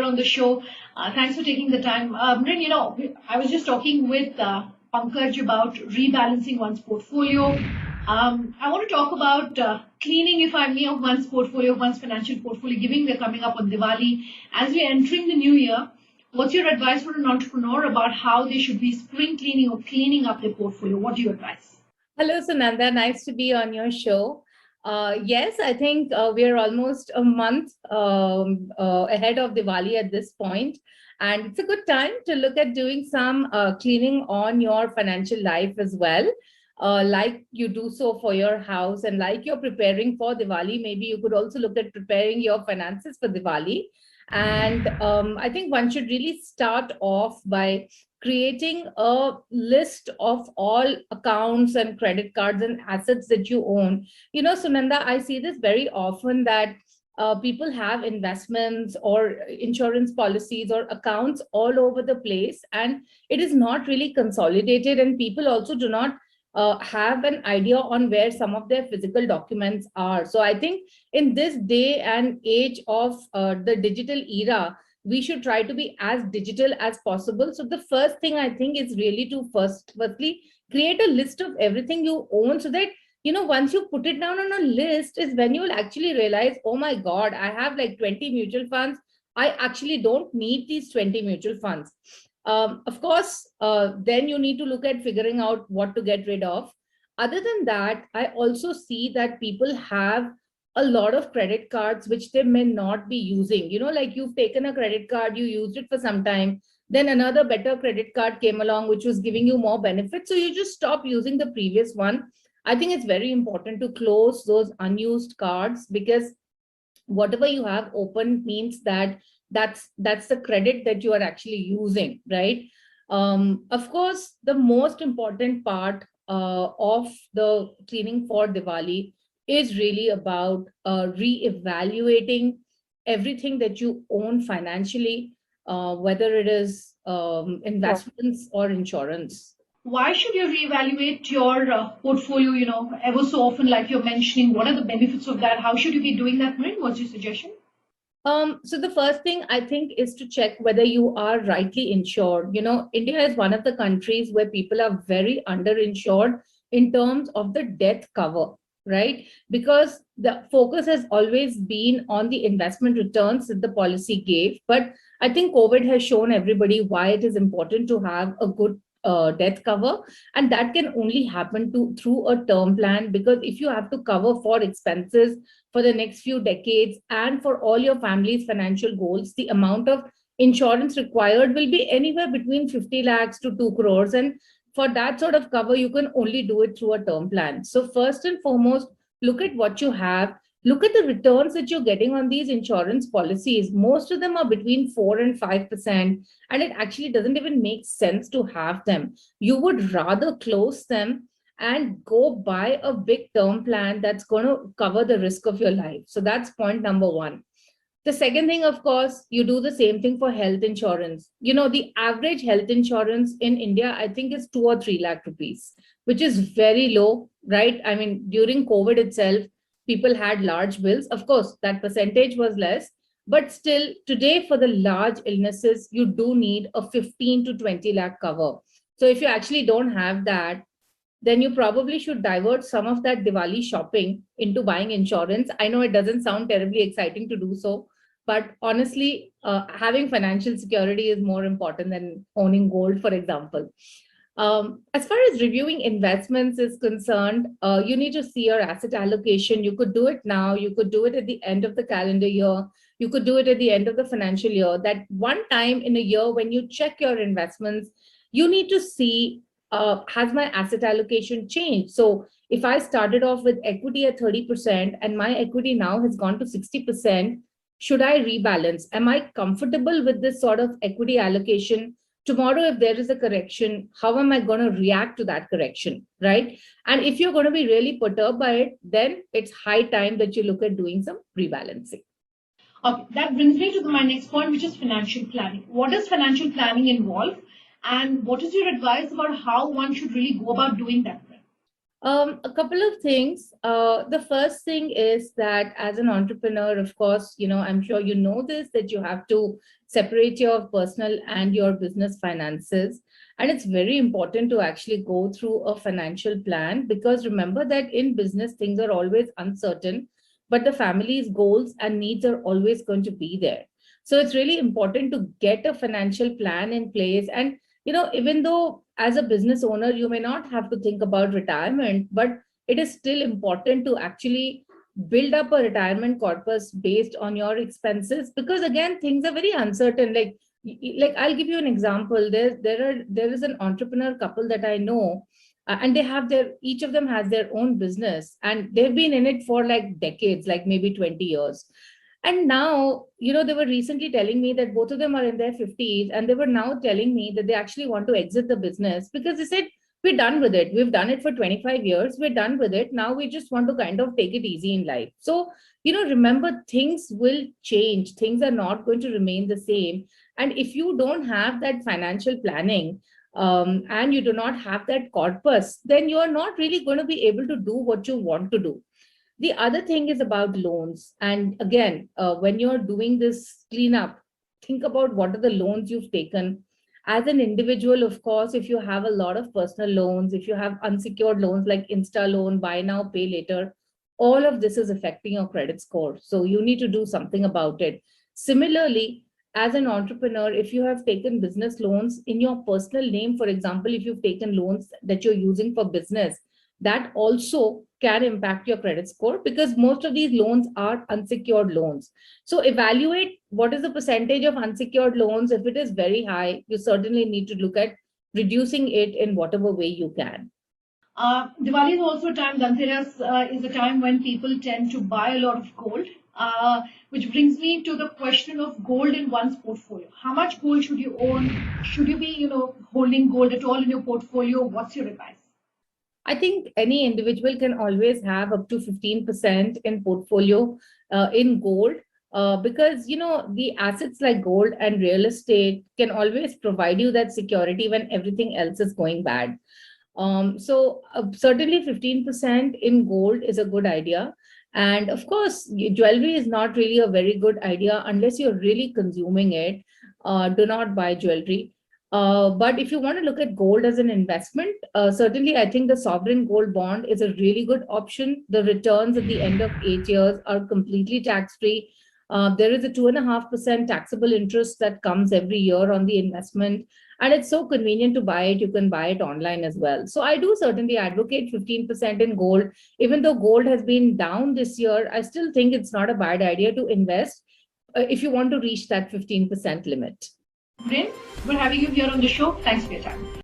on the show. Thanks for taking the time. Mrin, I was just talking with Pankaj about rebalancing one's portfolio. I want to talk about cleaning, if I may, of one's portfolio, of one's financial portfolio, given we're coming up on Diwali. As we're entering the new year, what's your advice for an entrepreneur about how they should be spring cleaning or cleaning up their portfolio? What do you advise? Hello, Sunanda. Nice to be on your show. Yes, I think we are almost a month ahead of Diwali at this point, and it's a good time to look at doing some cleaning on your financial life as well. Like you do so for your house, and like you're preparing for Diwali, maybe you could also look at preparing your finances for Diwali. And I think one should really start off by creating a list of all accounts and credit cards and assets that you own. Sunanda, I see this very often that people have investments or insurance policies or accounts all over the place, and it is not really consolidated, and people also do not have an idea on where some of their physical documents are. So I think in this day and age of the digital era, we should try to be as digital as possible. So the first thing I think is really to firstly create a list of everything you own, so that once you put it down on a list is when you will actually realize, oh my god, I have like 20 mutual funds. I actually don't need these 20 mutual funds. Of course, then you need to look at figuring out what to get rid of. Other than that, I also see that people have a lot of credit cards which they may not be using. Like you've taken a credit card, you used it for some time, then another better credit card came along which was giving you more benefits, so you just stop using the previous one. I think it's very important to close those unused cards, because whatever you have open means that that's the credit that you are actually using, right? Of course, the most important part of the cleaning for Diwali is really about re-evaluating everything that you own financially, whether it is investments or insurance. Why should you reevaluate your portfolio, ever so often, like you're mentioning? What are the benefits of that? How should you be doing that, Marin? What's your suggestion? So the first thing I think is to check whether you are rightly insured. India is one of the countries where people are very underinsured in terms of the death cover, right? Because the focus has always been on the investment returns that the policy gave. But I think COVID has shown everybody why it is important to have a good death cover, and that can only happen through a term plan, because if you have to cover for expenses for the next few decades and for all your family's financial goals, the amount of insurance required will be anywhere between 50 lakhs to 2 crores, and for that sort of cover you can only do it through a term plan. So first and foremost, look at what you have. Look at the returns that you're getting on these insurance policies. Most of them are between 4 and 5%, and it actually doesn't even make sense to have them. You would rather close them and go buy a big term plan that's going to cover the risk of your life. So that's point number one. The second thing, of course, you do the same thing for health insurance. The average health insurance in India, I think, is 2 or 3 lakh rupees, which is very low, right? I mean, during COVID itself, people had large bills. Of course, that percentage was less, but still today for the large illnesses, you do need a 15 to 20 lakh cover. So if you actually don't have that, then you probably should divert some of that Diwali shopping into buying insurance. I know it doesn't sound terribly exciting to do so, but honestly, having financial security is more important than owning gold, for example. As far as reviewing investments is concerned, you need to see your asset allocation. You could do it now. You could do it at the end of the calendar year. You could do it at the end of the financial year. That one time in a year when you check your investments, you need to see, has my asset allocation changed? So if I started off with equity at 30% and my equity now has gone to 60%, should I rebalance? Am I comfortable with this sort of equity allocation? Tomorrow, if there is a correction, how am I going to react to that correction, right? And if you're going to be really perturbed by it, then it's high time that you look at doing some rebalancing. Okay, that brings me to my next point, which is financial planning. What does financial planning involve? And what is your advice about how one should really go about doing that? A couple of things. The first thing is that as an entrepreneur, of course, I'm sure you know this, that you have to separate your personal and your business finances. And it's very important to actually go through a financial plan, because remember that in business, things are always uncertain, but the family's goals and needs are always going to be there. So it's really important to get a financial plan in place. And even though as a business owner, you may not have to think about retirement, but it is still important to actually build up a retirement corpus based on your expenses, because again, things are very uncertain. Like I'll give you an example. There is an entrepreneur couple that I know, and they have each of them has their own business, and they've been in it for like decades, like maybe 20 years. And now, they were recently telling me that both of them are in their 50s, and they were now telling me that they actually want to exit the business because they said, we're done with it. We've done it for 25 years. We're done with it. Now we just want to kind of take it easy in life. So, remember, things will change. Things are not going to remain the same. And if you don't have that financial planning, and you do not have that corpus, then you are not really going to be able to do what you want to do. The other thing is about loans. And again, when you're doing this cleanup, think about what are the loans you've taken. As an individual, of course, if you have a lot of personal loans, if you have unsecured loans like Insta loan, buy now, pay later, all of this is affecting your credit score. So you need to do something about it. Similarly, as an entrepreneur, if you have taken business loans in your personal name, for example, if you've taken loans that you're using for business, that also can impact your credit score, because most of these loans are unsecured loans. So evaluate what is the percentage of unsecured loans. If it is very high, you certainly need to look at reducing it in whatever way you can. Diwali is also a time, Dhanteras is a time when people tend to buy a lot of gold, which brings me to the question of gold in one's portfolio. How much gold should you own? Should you be, holding gold at all in your portfolio? What's your advice? I think any individual can always have up to 15% in portfolio in gold, because the assets like gold and real estate can always provide you that security when everything else is going bad. So certainly 15% in gold is a good idea. And of course, jewelry is not really a very good idea unless you're really consuming it. Do not buy jewelry. But if you want to look at gold as an investment, certainly I think the sovereign gold bond is a really good option. The returns at the end of 8 years are completely tax-free. There is a 2.5% taxable interest that comes every year on the investment. And it's so convenient to buy it. You can buy it online as well. So I do certainly advocate 15% in gold. Even though gold has been down this year, I still think it's not a bad idea to invest if you want to reach that 15% limit. Brin, we're having you here on the show. Thanks for your time.